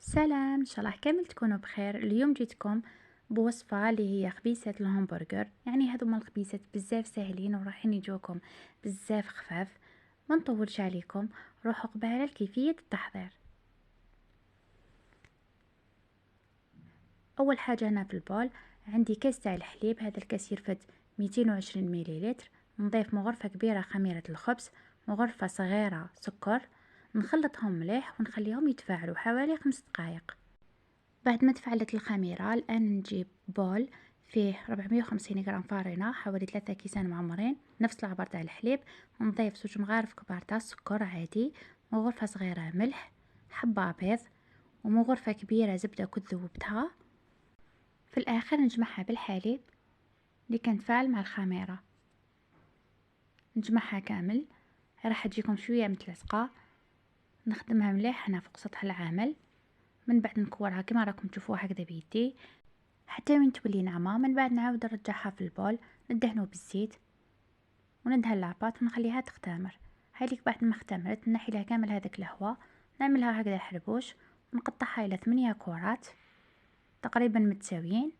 سلام، ان شاء الله كامل تكونوا بخير. اليوم جيتكم بوصفة اللي هي خبيزات الهمبرجر. يعني هذوما الخبيزات بزاف ساهلين وراحين يجوكم بزاف خفاف. ما نطولش عليكم، روحوا قبالة لكيفية التحضير. اول حاجة هنا في البول عندي كاس تاع الحليب. هذا الكاس يرفد 220 مليلتر. نضيف مغرفة كبيرة خميرة الخبز، مغرفة صغيرة سكر. نخلطهم مليح ونخليهم يتفاعلوا حوالي 5 دقائق. بعد ما تفعلت الخميرة الآن نجيب بول فيه 450 غرام فارينة، حوالي 3 كيسان معمرين نفس العبار تاع الحليب. نضيف 2 مغارف كبار تاع السكر عادي، وغرفة صغيرة ملح، حبة بيض، ومغرفة كبيرة زبدة كنت ذوبتها. في الآخر نجمعها بالحليب اللي كان تفاعل مع الخميرة، نجمعها كامل. راح تجيكم شوية متلصقة. نخدمها مليح هنا فوق سطح العامل. من بعد نكورها كما راكم تشوفوها هكذا بيدي حتى وين تولي ناعمة. من بعد نعاود نرجعها في البول، ندهنه بالزيت وندهن لاباط ونخليها تختمر. هذيك بعد ما اختمرت نحي لها كامل هذاك الهواء، نعملها هكذا حربوش ونقطعها الى 8 كرات تقريبا متساويين،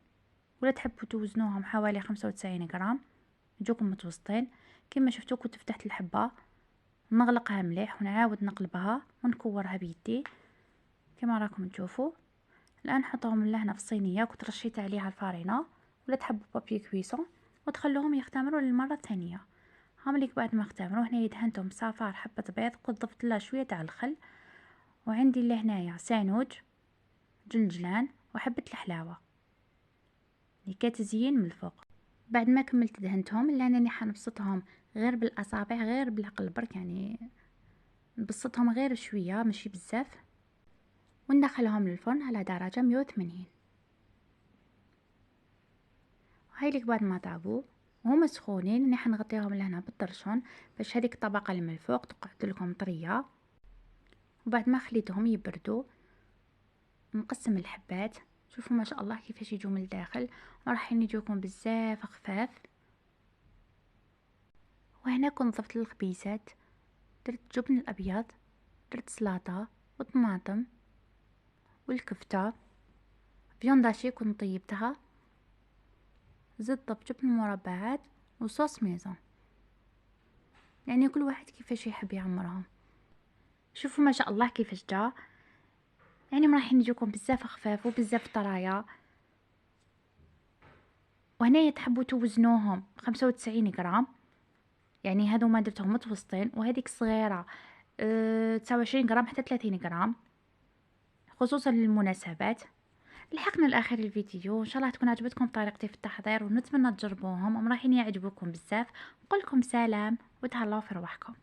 ولا تحبوا توزنوهم حوالي 95 غرام يجوكم متوسطين. كما شفتوا كنت فتحت الحبة نغلقها مليح ونعاود نقلبها ونكورها بيدي كما راكم تشوفوا. الان نحطهم لهنا في الصينيه. كنت رشيت عليها الفارينه، ولا تحبوا بابي كويسون وتخلوهم يختمروا للمره الثانيه. هم ليك بعد ما اختمروا هنا دهنتهم بصفار حبه بيض، كنت ضفت لها شويه تاع الخل، وعندي لهنايا سانوج جنجلان وحبه الحلاوه اللي كتزيين من الفوق. بعد ما كملت دهنتهم لانني حنبسطهم غير بالاصابع غير بالعقل برك، يعني نبسطهم غير شويه ماشي بزاف، وندخلهم للفرن على درجه 180. هايليك بعد ما طابوا وهما سخونين راح نغطيهم لهنا بالطرشون باش هذيك الطبقه اللي من الفوق تقعد لكم طريه. وبعد ما خليتهم يبردوا نقسم الحبات. شوفوا ما شاء الله كيفاش يجوا من الداخل، وراح يجوكم بزاف خفاف. وهنا كنت ضفت الخبيزات، درت جبن الابيض، درت سلطه وطماطم والكفته، فيونداشي كنت طيبتها، زدت بجبن مربعات وصوص ميزون. يعني كل واحد كيفاش يحب يعمرهم. شوفوا ما شاء الله كيفاش جا، يعني راح يجوكم بزاف خفاف وبزاف طرايا. وهنا تحبوا توزنوهم 95 غرام، يعني هذو ما درتهم متوسطين، وهذيك صغيره 29 غرام حتى 30 غرام خصوصا للمناسبات. لحقنا لاخر الفيديو، ان شاء الله تكون عجبتكم طريقتي في التحضير ونتمنى تجربوهم، راح يعجبوكم بزاف. نقول لكم سلام وتهلاو في رواحكم.